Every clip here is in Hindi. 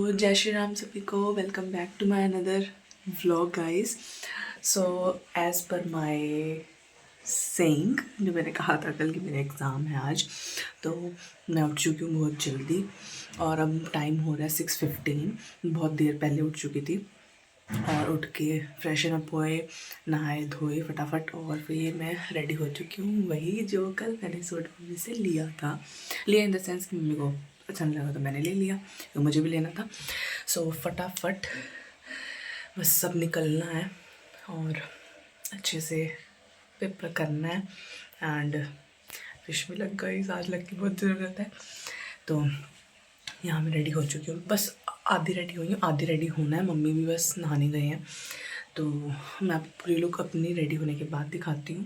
जय श्री राम सभी को, welcome back to my another vlog guys. So as per my saying, जो मैंने कहा था कल कि मेरा एग्ज़ाम है आज, तो मैं उठ चुकी हूँ बहुत जल्दी और अब टाइम हो रहा है 6:15। बहुत देर पहले उठ चुकी थी और उठ के फ्रेशन अप हुए, नहाए धोए फटाफट और फिर मैं रेडी हो चुकी हूँ। वही जो कल मैंने सूट मम्मी से लिया था, लिया इन द सेंस कि मम्मी को अच्छा नहीं लगा तो मैंने ले लिया, तो मुझे भी लेना था। सो फटाफट बस सब निकलना है और अच्छे से पेपर करना है। And wish me luck guys, आज लक की बहुत ज़रूरत है। तो यहाँ मैं रेडी हो चुकी हूँ, बस आधी रेडी हुई हूँ, आधी रेडी होना है। मम्मी भी बस नहाने गए हैं, तो मैं आपको पूरी लुक अपनी रेडी होने के बाद दिखाती हूँ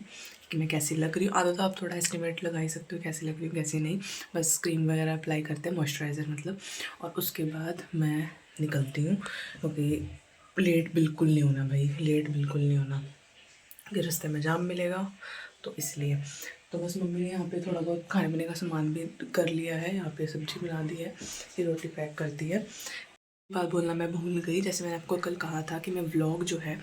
कि मैं कैसी लग रही हूँ। आधा तो आप थोड़ा एस्टिमेट लगा ही सकते हो कैसी लग रही हूँ कैसी नहीं। बस क्रीम वगैरह अप्लाई करते हैं, मॉइस्चराइज़र मतलब, और उसके बाद मैं निकलती हूँ क्योंकि लेट बिल्कुल नहीं होना भाई, लेट बिल्कुल नहीं होना कि रास्ते में जाम मिलेगा, तो इसलिए। तो बस मम्मी ने यहाँ पे थोड़ा बहुत खाने पीने का सामान भी कर लिया है, यहाँ पे सब्जी बना दी है, ये रोटी पैक कर दी है। बात बोलना मैं भूल गई, जैसे मैंने आपको कल कहा था कि मैं व्लॉग जो है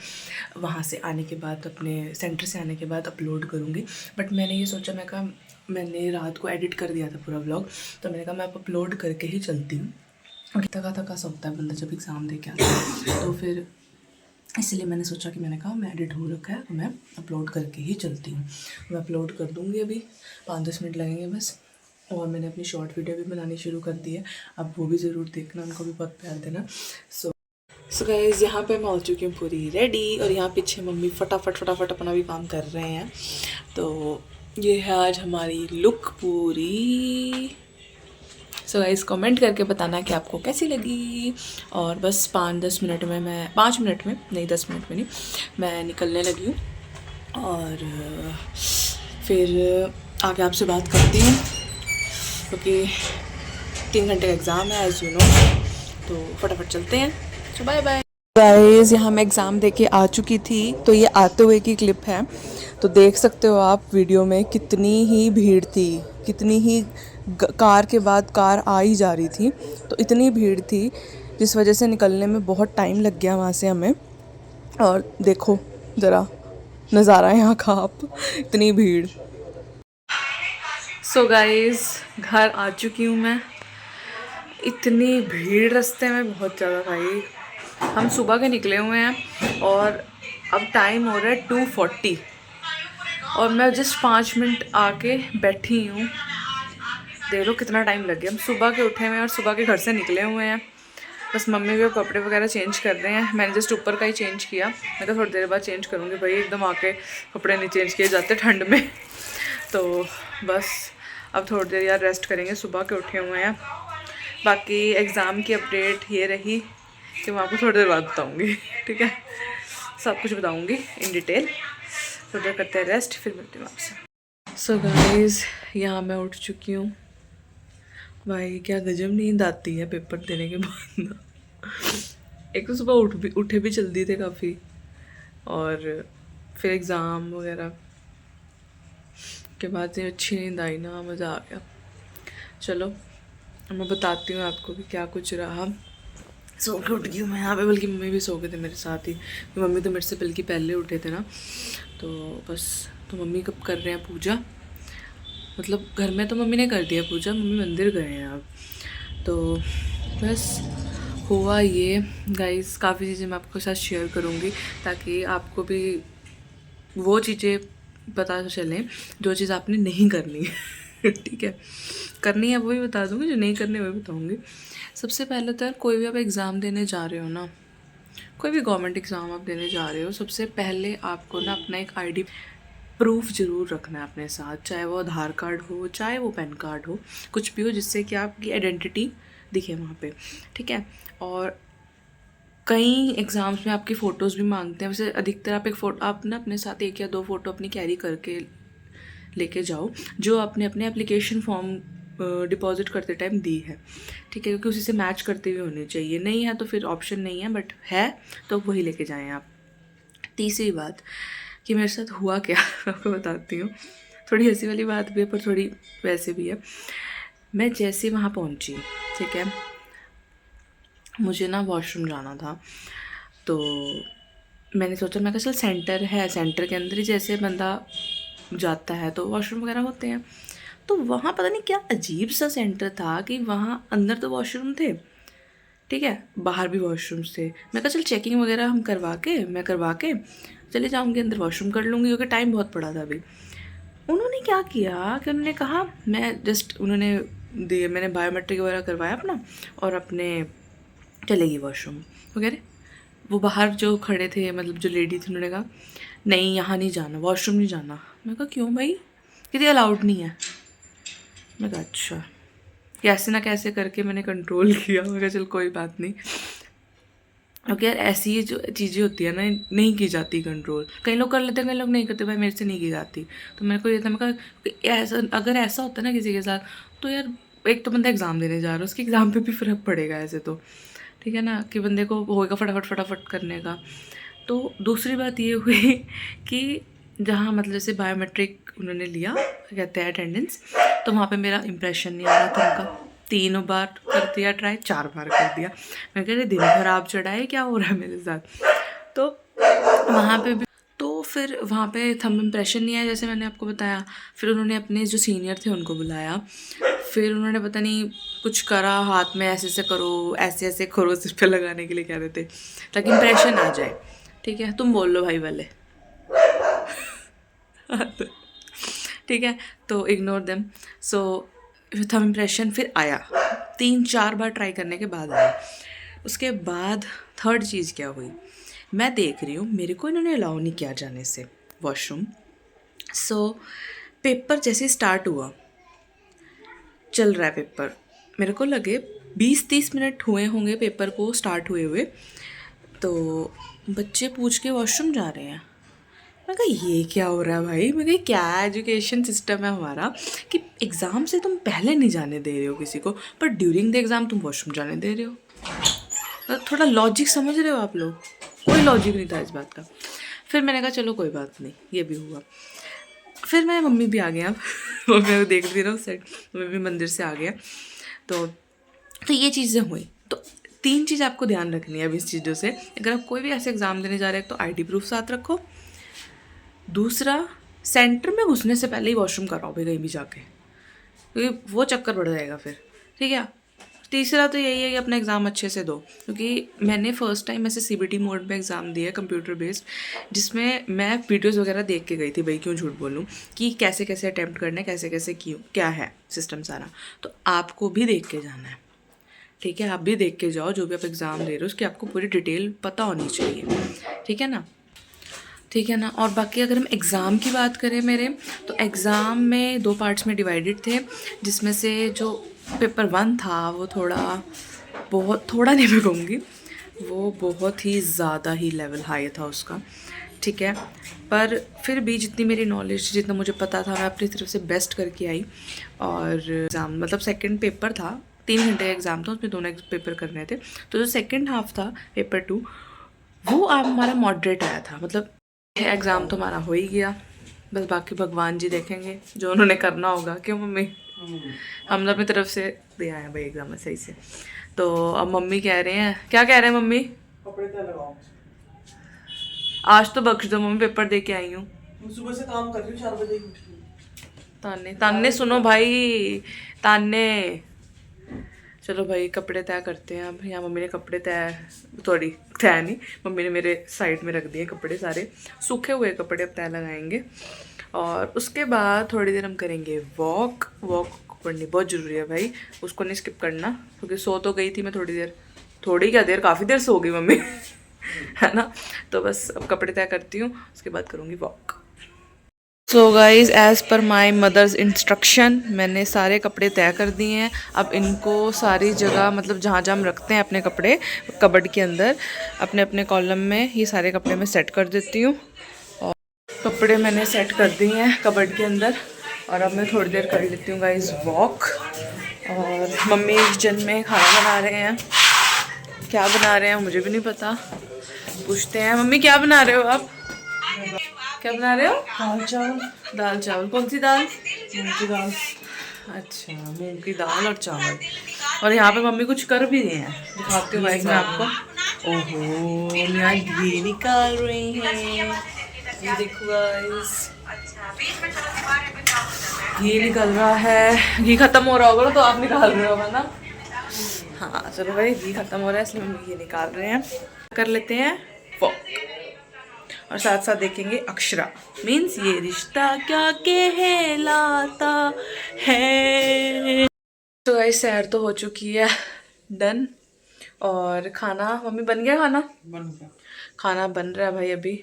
वहाँ से आने के बाद, अपने सेंटर से आने के बाद अपलोड करूँगी, बट मैंने ये सोचा, मैं कहा मैंने रात को एडिट कर दिया था पूरा व्लॉग, तो मैंने कहा मैं अब अपलोड करके ही चलती हूँ। थका थका सा होता है बंदा जब एग्ज़ाम दे के आता है, तो फिर इसलिए मैंने सोचा कि मैंने कहा मैं एडिट हो रखा है तो मैं अपलोड करके ही चलती हूँ। मैं अपलोड कर दूँगी, अभी 5-10 मिनट लगेंगे बस। और मैंने अपनी शॉर्ट वीडियो भी बनानी शुरू कर दी है, अब वो भी ज़रूर देखना, उनको भी बहुत प्यार देना। सो गाइस, यहाँ पे मैं हो चुकी हूँ पूरी रेडी और यहाँ पीछे मम्मी फटाफट अपना भी काम कर रहे हैं। तो ये है आज हमारी लुक पूरी। सो गाइस, कमेंट करके बताना कि आपको कैसी लगी। और बस 5-10 मिनट में, मैं 5 मिनट में नहीं, 10 मिनट में नहीं, मैं निकलने लगी हूँ और फिर आगे आपसे बात करती हूँ क्योंकि 3 घंटे का एग्ज़ाम है एज़ यू नो। तो फटाफट चलते हैं। सो बाय बाय गाइस। यहाँ मैं एग्ज़ाम दे के आ चुकी थी, तो ये आते हुए की क्लिप है। तो देख सकते हो आप वीडियो में कितनी ही भीड़ थी, कितनी ही कार के बाद कार आ ही जा रही थी, तो इतनी भीड़ थी जिस वजह से निकलने में बहुत टाइम लग गया वहाँ से हमें। और देखो ज़रा नज़ारा यहाँ का आप, इतनी भीड़। सो गाइस, घर आ चुकी हूँ मैं। इतनी भीड़ रास्ते में, बहुत ज़्यादा भाई। हम सुबह के निकले हुए हैं और अब टाइम हो रहा है 2:40 और मैं जस्ट 5 मिनट आके बैठी हूँ। देख लो कितना टाइम लग गया। हम सुबह के उठे हुए हैं और सुबह के घर से निकले हुए हैं। बस मम्मी भी कपड़े वगैरह चेंज कर रहे हैं, मैंने जस्ट ऊपर का ही चेंज किया। मैं तो थोड़ी देर बाद चेंज करूँगी भाई, एकदम आके कपड़े नहीं चेंज किए जाते ठंड में। तो बस अब थोड़ी देर यार रेस्ट करेंगे, सुबह के उठे हुए हैं। बाकी एग्ज़ाम की अपडेट ये रही कि मैं आपको थोड़ी देर बाद बताऊँगी, ठीक है, सब कुछ बताऊँगी इन डिटेल। थोड़ी देर करते हैं रेस्ट, फिर मिलती हूँ आपसे। सो गाइस, यहाँ मैं उठ चुकी हूँ। भाई क्या गजब नींद आती है पेपर देने के बाद ना। एक तो सुबह उठे भी जल्दी थे काफ़ी, और फिर एग्ज़ाम वगैरह के बाद से अच्छी नींद आई ना, मज़ा आ गया। चलो अब मैं बताती हूँ आपको कि क्या कुछ रहा। सो के उठ गई हूँ मैं यहाँ पे, बल्कि मम्मी भी सो गए थे मेरे साथ ही। मम्मी तो मेरे से बल्कि पहले उठे थे ना, तो बस। तो मम्मी कब कर रहे हैं पूजा, मतलब घर में तो मम्मी ने कर दिया पूजा, मम्मी मंदिर गए हैं अब। तो बस हुआ ये गाइस। काफ़ी चीज़ें मैं आपके साथ शेयर करूँगी ताकि आपको भी वो चीज़ें पता चलें जो चीज़ आपने नहीं करनी है। ठीक है, करनी है वो भी बता दूँगी, जो नहीं करनी वो भी बताऊँगी। सबसे पहले तो कोई भी आप एग्ज़ाम देने जा रहे हो ना, कोई भी गवर्नमेंट एग्ज़ाम आप देने जा रहे हो, सबसे पहले आपको ना अपना एक आईडी प्रूफ ज़रूर रखना है अपने साथ, चाहे वो आधार कार्ड हो, चाहे वो पैन कार्ड हो, कुछ भी हो जिससे कि आपकी आइडेंटिटी दिखे वहाँ पे, ठीक है। और कई एग्ज़ाम्स में आपकी फ़ोटोज़ भी मांगते हैं, वैसे अधिकतर आप ना अपने साथ 1 या 2 फ़ोटो अपनी कैरी करके लेके जाओ, जो आपने अपने एप्लीकेशन फॉर्म डिपॉजिट करते टाइम दी है, ठीक है, क्योंकि उसी से मैच करते हुए होने चाहिए। नहीं है तो फिर ऑप्शन नहीं है, बट है तो वही लेके जाएँ आप। तीसरी बात कि मेरे साथ हुआ क्या आपको बताती हूँ। थोड़ी हंसी वाली बात भी है पर थोड़ी वैसे भी है। मैं जैसे वहाँ पहुँची, ठीक है, मुझे ना वॉशरूम जाना था, तो मैंने सोचा, मैं कहा चल सेंटर है, सेंटर के अंदर ही जैसे बंदा जाता है तो वॉशरूम वगैरह होते हैं। तो वहाँ पता नहीं क्या अजीब सा सेंटर था कि वहाँ अंदर तो वॉशरूम थे, ठीक है, बाहर भी वॉशरूम्स थे। मैं कहा चल चेकिंग वगैरह हम करवा के चले जाऊँगी अंदर, वॉशरूम कर लूँगी, क्योंकि टाइम बहुत पड़ा था अभी। उन्होंने क्या किया कि उन्होंने कहा, उन्होंने दिए, मैंने बायोमेट्रिक वगैरह करवाया अपना और अपने चलेगी वॉशरूम वगैरह। वो बाहर जो खड़े थे, मतलब जो लेडी थी, उन्होंने कहा नहीं यहाँ नहीं जाना, वॉशरूम नहीं जाना। मैं कहा क्यों भाई, किसी अलाउड नहीं है। मैं कहा अच्छा। कैसे ना कैसे करके मैंने कंट्रोल किया। मैं कहा चल कोई बात नहीं, क्योंकि यार ऐसी जो चीज़ें होती है ना, नहीं की जाती कंट्रोल। कई लोग कर लेते हैं, कई लोग नहीं करते। भाई मेरे से नहीं की जाती। तो मेरे को ये था, मैं कहा ऐसा, अगर ऐसा होता ना किसी के साथ, तो यार एक तो बंदा एग्ज़ाम देने जा रहा है, उसके एग्ज़ाम पे भी फ़र्क पड़ेगा ऐसे तो, ठीक है ना, कि बंदे को होएगा फटाफट करने का। तो दूसरी बात ये हुई कि जहाँ मतलब जैसे बायोमेट्रिक उन्होंने लिया, कहते हैं अटेंडेंस, तो वहाँ पे मेरा इंप्रेशन नहीं आ रहा था उनका। 3 बार कर दिया ट्राई, 4 बार कर दिया। मैं कह रही दिन खराब चढ़ा है, क्या हो रहा है मेरे साथ। तो वहाँ पे भी, तो फिर वहाँ पे थंब इम्प्रेशन नहीं आया जैसे मैंने आपको बताया। फिर उन्होंने अपने जो सीनियर थे उनको बुलाया, फिर उन्होंने पता नहीं कुछ करा, हाथ में ऐसे ऐसे करो, ऐसे ऐसे करो, सिर पे लगाने के लिए कह रहे थे, ताकि इम्प्रेशन आ जाए। ठीक है, तुम बोल लो भाई वाले। ठीक है, तो इग्नोर देम। सो थंब इम्प्रेशन फिर आया, 3-4 बार ट्राई करने के बाद आया। उसके बाद थर्ड चीज़ क्या हुई, मैं देख रही हूँ मेरे को इन्होंने अलाउ नहीं किया जाने से वॉशरूम। सो पेपर जैसे स्टार्ट हुआ, चल रहा है पेपर, मेरे को लगे 20-30 मिनट हुए होंगे पेपर को स्टार्ट हुए, तो बच्चे पूछ के वॉशरूम जा रहे हैं। मैं कहा ये क्या हो रहा है भाई, मैं कहा क्या एजुकेशन सिस्टम है हमारा कि एग्ज़ाम से तुम पहले नहीं जाने दे रहे हो किसी को, पर ड्यूरिंग द एग्ज़ाम तुम वॉशरूम जाने दे रहे हो। तो थोड़ा लॉजिक समझ रहे हो आप लोग, कोई लॉजिक नहीं था इस बात का। फिर मैंने कहा चलो कोई बात नहीं, ये भी हुआ। फिर मैं मम्मी भी आ गया, मम्मी को देख रही ना उस साइड, मम्मी भी मंदिर से आ गया। तो ये चीज़ें हुई। तो 3 चीज़ आपको ध्यान रखनी है अब इस चीज़ों से। अगर आप कोई भी ऐसे एग्ज़ाम देने जा रहे हैं तो आईडी प्रूफ साथ रखो। दूसरा, सेंटर में घुसने से पहले ही वॉशरूम कराओ भाई कहीं भी जाके, क्योंकि वो चक्कर बढ़ जाएगा फिर, ठीक है। तीसरा तो यही है कि अपना एग्ज़ाम अच्छे से दो, क्योंकि मैंने फ़र्स्ट टाइम ऐसे CBT मोड पे एग्ज़ाम दिया कंप्यूटर बेस्ड, जिसमें मैं वीडियोस वगैरह देख के गई थी भाई, क्यों झूठ बोलूँ, कि कैसे कैसे अटैम्प्ट करना है, कैसे कैसे क्यों क्या है सिस्टम सारा। तो आपको भी देख के जाना है, ठीक है, आप भी देख के जाओ, जो भी आप एग्ज़ाम दे रहे हो उसकी आपको पूरी डिटेल पता होनी चाहिए, ठीक है ना, ठीक है ना। और बाकी अगर हम एग्ज़ाम की बात करें मेरे, तो एग्ज़ाम में 2 पार्ट्स में डिवाइडेड थे, जिसमें से जो पेपर 1 था वो थोड़ा नहीं मैं कहूँगी, वो बहुत ही ज़्यादा ही लेवल हाई था उसका, ठीक है। पर फिर भी जितनी मेरी नॉलेज, जितना मुझे पता था, मैं अपनी तरफ से बेस्ट करके आई। और एग्ज़ाम मतलब सेकंड पेपर था, 3 घंटे का एग्ज़ाम था, उसमें दोनों पेपर करने थे। तो जो सेकंड हाफ था पेपर 2, वो आप हमारा मॉडरेट आया था, मतलब एग्ज़ाम तो हमारा हो ही गया, बस बाकी भगवान जी देखेंगे जो उन्होंने करना होगा। क्यों मम्मी, हम लोग अपनी तरफ से दे आए हैं भाई एग्ज़ाम में सही से। तो अब मम्मी कह रहे हैं, क्या कह रहे हैं मम्मी, कपड़े क्या लगाओ, आज तो बख्श दो मम्मी, पेपर दे के आई हूँ। सुबह से काम कर रही हूँ, 4 बजे उठ के। ताने ताने सुनो भाई, ताने। चलो भाई कपड़े तय करते हैं अब। यहाँ मम्मी ने कपड़े तय नहीं, मम्मी ने मेरे साइड में रख दिए कपड़े, सारे सूखे हुए कपड़े अब तय लगाएंगे। और उसके बाद थोड़ी देर हम करेंगे वॉक करनी बहुत ज़रूरी है भाई, उसको नहीं स्किप करना, क्योंकि सो तो गई थी मैं थोड़ी देर, थोड़ी क्या देर, काफ़ी देर सो गई मम्मी है ना। तो बस अब कपड़े तय करती हूँ, उसके बाद करूँगी walk. So guys, as per my mother's instruction मैंने सारे कपड़े तय कर दिए हैं। अब इनको सारी जगह, मतलब जहाँ जहाँ हम रखते हैं अपने कपड़े कबर्ड के अंदर, अपने अपने कॉलम में ये सारे कपड़े मैं सेट कर देती हूँ। और कपड़े मैंने सेट कर दिए हैं कबर्ड के अंदर, और अब मैं थोड़ी देर कर लेती हूँ गाइज़ वॉक। और मम्मी किचन में खाना बना रहे हैं, क्या बना रहे हैं मुझे भी नहीं पता, पूछते हैं। मम्मी क्या बना रहे हो आप, क्या बना रहे हो? दाल चावल। कौन सी दाल? मूंग की दाल। अच्छा, मूंग की दाल और चावल। और यहाँ पे मम्मी कुछ कर भी रही हैं, दिखाती हूँ गाइस मैं आपको। ओहो, यहाँ घी निकाल रही हैं, ये देखो गाइस, घी निकल रहा है। घी खत्म हो रहा होगा तो आप निकाल रहे हो ना? हाँ चलो भाई, घी खत्म हो रहा है इसलिए मम्मी घी निकाल रहे हैं। कर लेते हैं वो, और साथ साथ देखेंगे अक्षरा, मीन्स ये रिश्ता क्या कहलाता है। तो गाइस सैर तो हो चुकी है डन, और खाना मम्मी बन गया, खाना बन रहा है भाई अभी,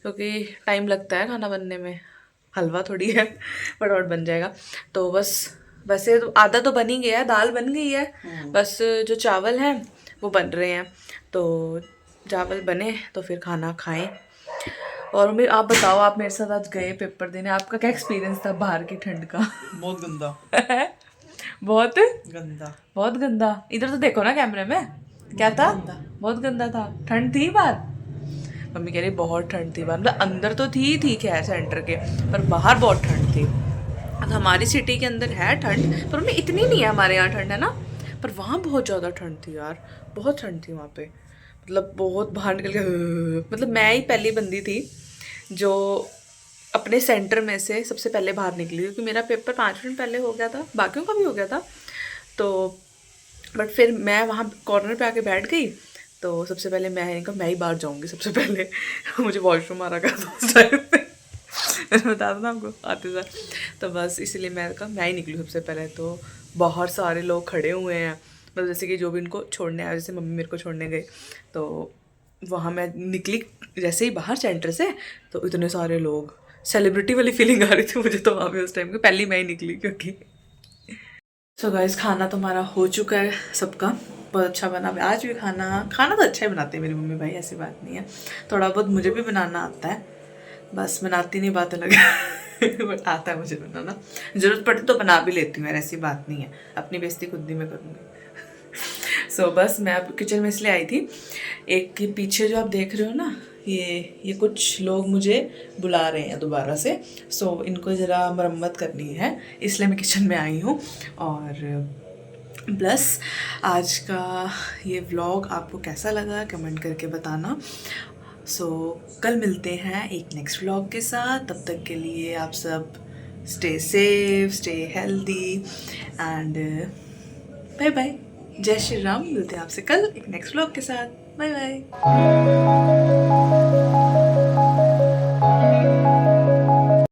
क्योंकि टाइम लगता है खाना बनने में, हलवा थोड़ी है, फटाफट बन जाएगा। तो बस, वैसे तो आधा तो बन ही गया है, दाल बन गई है, बस जो चावल हैं वो बन रहे हैं। तो चावल बने तो फिर खाना खाएं। और मम्मी आप बताओ, आप मेरे साथ आज गए पेपर देने, आपका क्या एक्सपीरियंस था बाहर की ठंड का? बहुत गंदा। बहुत गंदा, बहुत गंदा। इधर तो देखो ना कैमरे में, क्या था? बहुत गंदा था। ठंड थी बाहर? मम्मी कह रही बहुत ठंड थी बाहर, मतलब अंदर तो थी खैर सेंटर के, पर बाहर बहुत ठंड थी। हमारी सिटी के अंदर है ठंड, पर मम्मी इतनी नहीं है, हमारे यहाँ ठंड है ना, पर वहाँ बहुत ज़्यादा ठंड थी यार, बहुत ठंड थी वहाँ पे, मतलब बहुत बाहर निकल के, मतलब मैं ही पहली बंदी थी जो अपने सेंटर में से सबसे पहले बाहर निकली, क्योंकि मेरा पेपर 5 मिनट पहले हो गया था, बाकियों का भी हो गया था। तो बट फिर मैं वहाँ कॉर्नर पे आके बैठ गई, तो सबसे पहले मैं ही बाहर जाऊँगी सबसे पहले। मुझे वॉशरूम आ रहा था उस टाइम पे, मैंने बता दूँ ना आपको आते सर, तो बस इसलिए मैं ही निकली सबसे पहले। तो बाहर सारे लोग खड़े हुए हैं, मतलब जैसे कि जो भी इनको छोड़ने आए, जैसे मम्मी मेरे को छोड़ने गए, तो वहाँ मैं निकली जैसे ही बाहर सेंटर से, तो इतने सारे लोग, सेलिब्रिटी वाली फीलिंग आ रही थी मुझे तो वहाँ पे उस टाइम पे, पहली मैं ही निकली क्योंकि। सो गाइस खाना तो हमारा हो चुका है सबका, बहुत अच्छा बना। आज भी खाना तो अच्छा ही बनाते हैं मेरी मम्मी भाई, ऐसी बात नहीं है, थोड़ा बहुत मुझे भी बनाना आता है, बस बनाती नहीं, बात अलग है। बट आता है मुझे बनाना, ज़रूरत पड़े तो बना भी लेती हूँ यार, ऐसी बात नहीं है, अपनी बेइज्जती खुद ही मैं करूँगी। सो बस मैं अब किचन में इसलिए आई थी, एक के पीछे जो आप देख रहे हो ना, ये कुछ लोग मुझे बुला रहे हैं दोबारा से, सो इनको ज़रा मरम्मत करनी है, इसलिए मैं किचन में आई हूँ। और प्लस आज का ये व्लॉग आपको कैसा लगा कमेंट करके बताना। सो कल मिलते हैं एक नेक्स्ट व्लॉग के साथ, तब तक के लिए आप सब stay safe, stay healthy and bye bye. जय श्री राम। मिलते हैं आपसे कल एक नेक्स्ट व्लॉग के साथ। Bye bye.